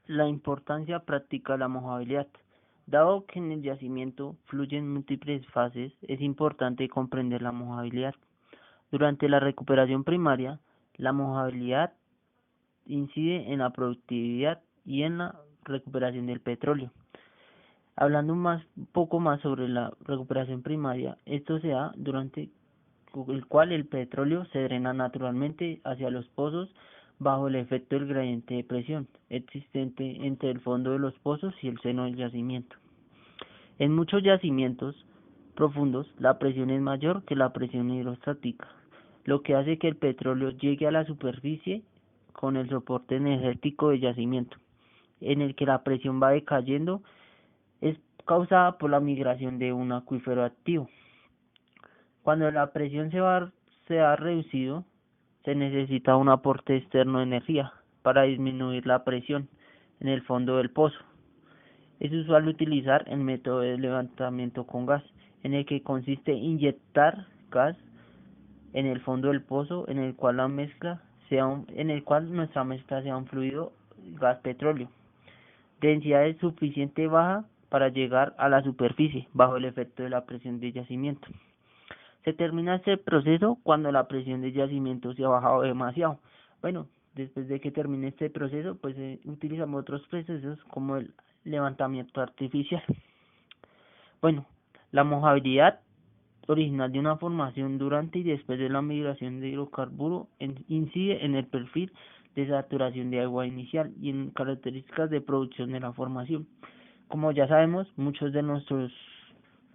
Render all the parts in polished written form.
La importancia práctica de la mojabilidad. Dado que en el yacimiento fluyen múltiples fases, es importante comprender la mojabilidad. Durante la recuperación primaria, la mojabilidad incide en la productividad y en la recuperación del petróleo. Hablando un poco más sobre la recuperación primaria, esto se da durante el cual el petróleo se drena naturalmente hacia los pozos bajo el efecto del gradiente de presión existente entre el fondo de los pozos y el seno del yacimiento. En muchos yacimientos profundos, la presión es mayor que la presión hidrostática, lo que hace que el petróleo llegue a la superficie con el soporte energético del yacimiento, en el que la presión va decayendo, es causada por la migración de un acuífero activo. Cuando la presión se ha reducido, se necesita un aporte externo de energía para disminuir la presión en el fondo del pozo. Es usual utilizar el método de levantamiento con gas, en el que consiste en inyectar gas en el fondo del pozo, en el cual nuestra mezcla sea un fluido gas petróleo. Densidad es suficiente baja para llegar a la superficie bajo el efecto de la presión de yacimiento. Se termina este proceso cuando la presión del yacimiento se ha bajado demasiado. Bueno, después de que termine este proceso, pues utilizamos otros procesos como el levantamiento artificial. Bueno, la mojabilidad original de una formación durante y después de la migración de hidrocarburo incide en el perfil de saturación de agua inicial y en características de producción de la formación. Como ya sabemos, muchos de nuestros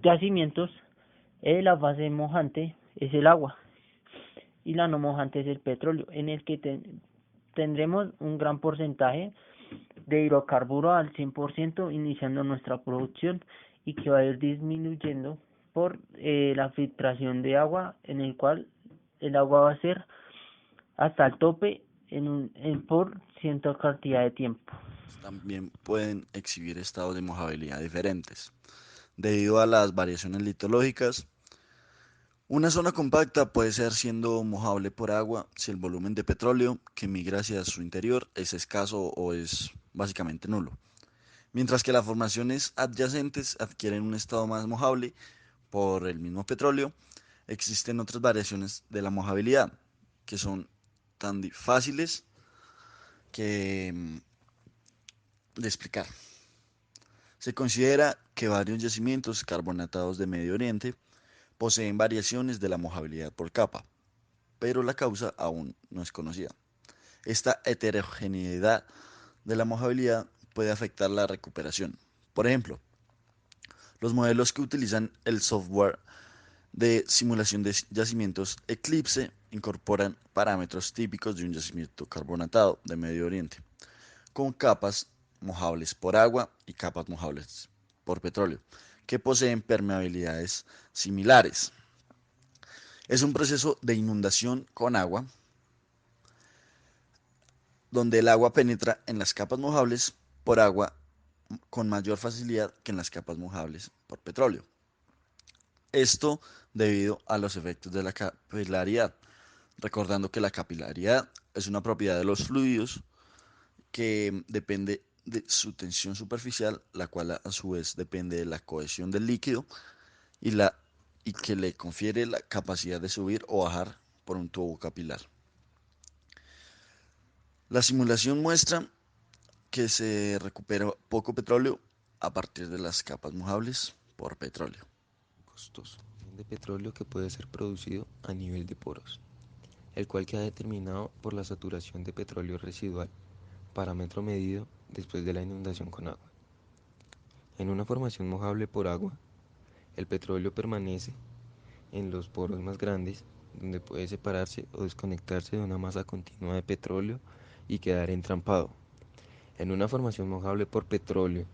yacimientos, la fase mojante es el agua y la no mojante es el petróleo, en el que tendremos un gran porcentaje de hidrocarburo al 100% iniciando nuestra producción y que va a ir disminuyendo por la filtración de agua, en el cual el agua va a ser hasta el tope por cierta cantidad de tiempo. También pueden exhibir estados de mojabilidad diferentes. Debido a las variaciones litológicas, una zona compacta puede ser siendo mojable por agua si el volumen de petróleo que migra hacia su interior es escaso o es básicamente nulo, mientras que las formaciones adyacentes adquieren un estado más mojable por el mismo petróleo. Existen otras variaciones de la mojabilidad que son tan fáciles que de explicar. Se considera que varios yacimientos carbonatados de Medio Oriente poseen variaciones de la mojabilidad por capa, pero la causa aún no es conocida. Esta heterogeneidad de la mojabilidad puede afectar la recuperación. Por ejemplo, los modelos que utilizan el software de simulación de yacimientos Eclipse incorporan parámetros típicos de un yacimiento carbonatado de Medio Oriente, con capas mojables por agua y capas mojables por petróleo, que poseen permeabilidades similares. Es un proceso de inundación con agua, donde el agua penetra en las capas mojables por agua con mayor facilidad que en las capas mojables por petróleo. Esto debido a los efectos de la capilaridad, recordando que la capilaridad es una propiedad de los fluidos que depende de su tensión superficial, la cual a su vez depende de la cohesión del líquido y, y que le confiere la capacidad de subir o bajar por un tubo capilar. La simulación muestra que se recupera poco petróleo a partir de las capas mojables por petróleo. Costoso de petróleo que puede ser producido a nivel de poros, el cual queda determinado por la saturación de petróleo residual, parámetro medido después de la inundación con agua. En una formación mojable por agua, el petróleo permanece en los poros más grandes, donde puede separarse o desconectarse de una masa continua de petróleo y quedar entrampado. En una formación mojable por petróleo,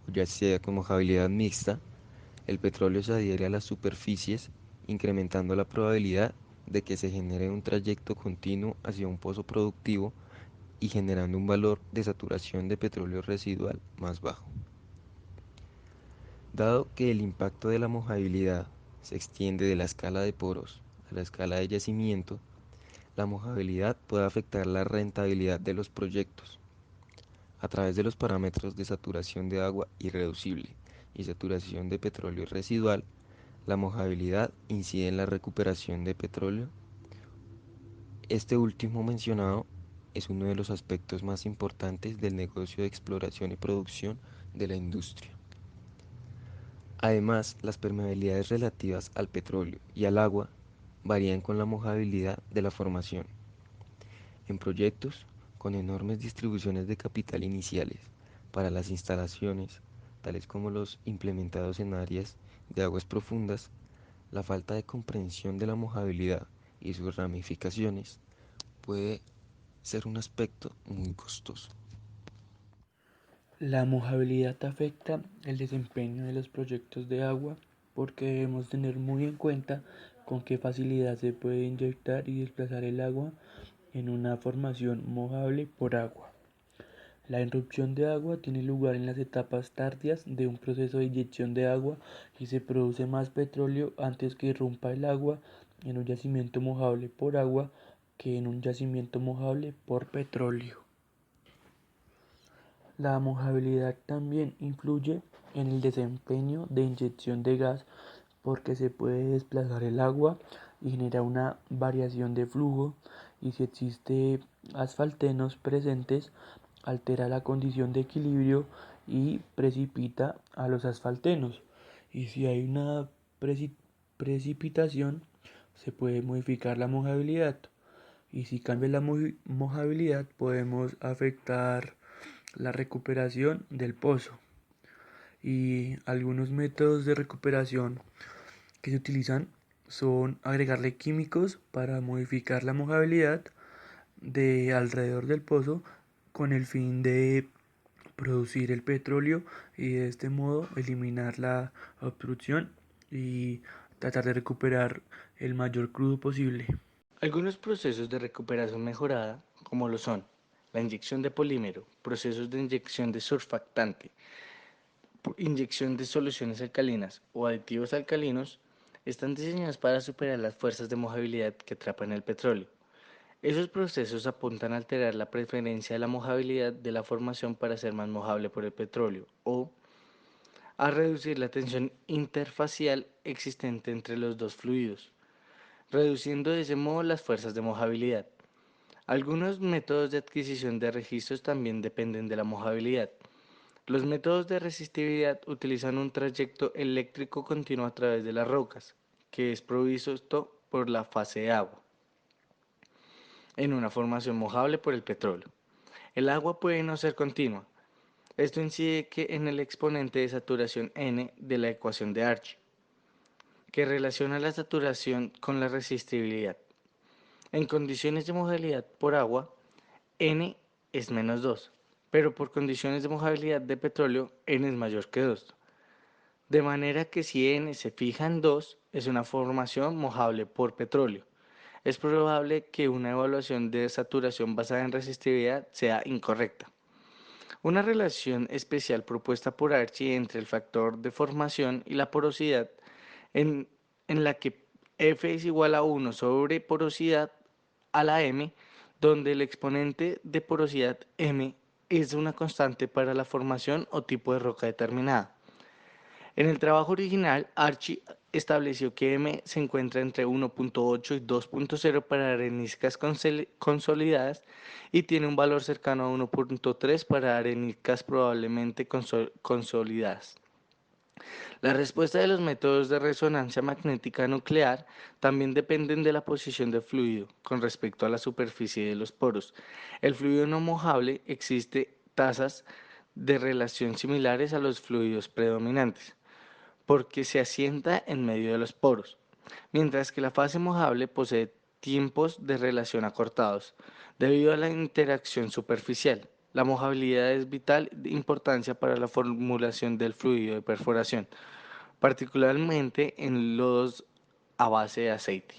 ya sea con mojabilidad mixta, el petróleo se adhiere a las superficies, incrementando la probabilidad de que se genere un trayecto continuo hacia un pozo productivo y generando un valor de saturación de petróleo residual más bajo. Dado que el impacto de la mojabilidad se extiende de la escala de poros a la escala de yacimiento, la mojabilidad puede afectar la rentabilidad de los proyectos. A través de los parámetros de saturación de agua irreducible y saturación de petróleo residual, la mojabilidad incide en la recuperación de petróleo. Este último mencionado es uno de los aspectos más importantes del negocio de exploración y producción de la industria. Además, las permeabilidades relativas al petróleo y al agua varían con la mojabilidad de la formación. En proyectos con enormes distribuciones de capital iniciales para las instalaciones, tales como los implementados en áreas de aguas profundas, la falta de comprensión de la mojabilidad y sus ramificaciones puede ser un aspecto muy costoso. La mojabilidad afecta el desempeño de los proyectos de agua porque debemos tener muy en cuenta con qué facilidad se puede inyectar y desplazar el agua en una formación mojable por agua. La irrupción de agua tiene lugar en las etapas tardías de un proceso de inyección de agua y se produce más petróleo antes que irrumpa el agua en un yacimiento mojable por agua que en un yacimiento mojable por petróleo. La mojabilidad también influye en el desempeño de inyección de gas porque se puede desplazar el agua y genera una variación de flujo, y si existe asfaltenos presentes altera la condición de equilibrio y precipita a los asfaltenos, y si hay una precipitación se puede modificar la mojabilidad, y si cambia la mojabilidad podemos afectar la recuperación del pozo. Y algunos métodos de recuperación que se utilizan son agregarle químicos para modificar la mojabilidad de alrededor del pozo con el fin de producir el petróleo y de este modo eliminar la obstrucción y tratar de recuperar el mayor crudo posible. Algunos procesos de recuperación mejorada, como lo son la inyección de polímero, procesos de inyección de surfactante, inyección de soluciones alcalinas o aditivos alcalinos, están diseñados para superar las fuerzas de mojabilidad que atrapan el petróleo. Esos procesos apuntan a alterar la preferencia de la mojabilidad de la formación para ser más mojable por el petróleo o a reducir la tensión interfacial existente entre los dos fluidos, reduciendo de ese modo las fuerzas de mojabilidad. Algunos métodos de adquisición de registros también dependen de la mojabilidad. Los métodos de resistividad utilizan un trayecto eléctrico continuo a través de las rocas, que es provisto por la fase de agua, en una formación mojable por el petróleo. El agua puede no ser continua. Esto incide en el exponente de saturación N de la ecuación de Archie, que relaciona la saturación con la resistibilidad. En condiciones de mojabilidad por agua, N es menos 2, pero por condiciones de mojabilidad de petróleo, N es mayor que 2. De manera que si N se fija en 2, es una formación mojable por petróleo. Es probable que una evaluación de saturación basada en resistividad sea incorrecta. Una relación especial propuesta por Archie entre el factor de formación y la porosidad, en, en la que F es igual a 1 sobre porosidad a la M, donde el exponente de porosidad M es una constante para la formación o tipo de roca determinada. En el trabajo original, Archie estableció que M se encuentra entre 1.8 y 2.0 para areniscas consolidadas y tiene un valor cercano a 1.3 para areniscas probablemente consolidadas. La respuesta de los métodos de resonancia magnética nuclear también dependen de la posición del fluido con respecto a la superficie de los poros. El fluido no mojable existe tasas de relación similares a los fluidos predominantes, porque se asienta en medio de los poros, mientras que la fase mojable posee tiempos de relación acortados, debido a la interacción superficial. La mojabilidad es vital de importancia para la formulación del fluido de perforación, particularmente en lodos a base de aceite.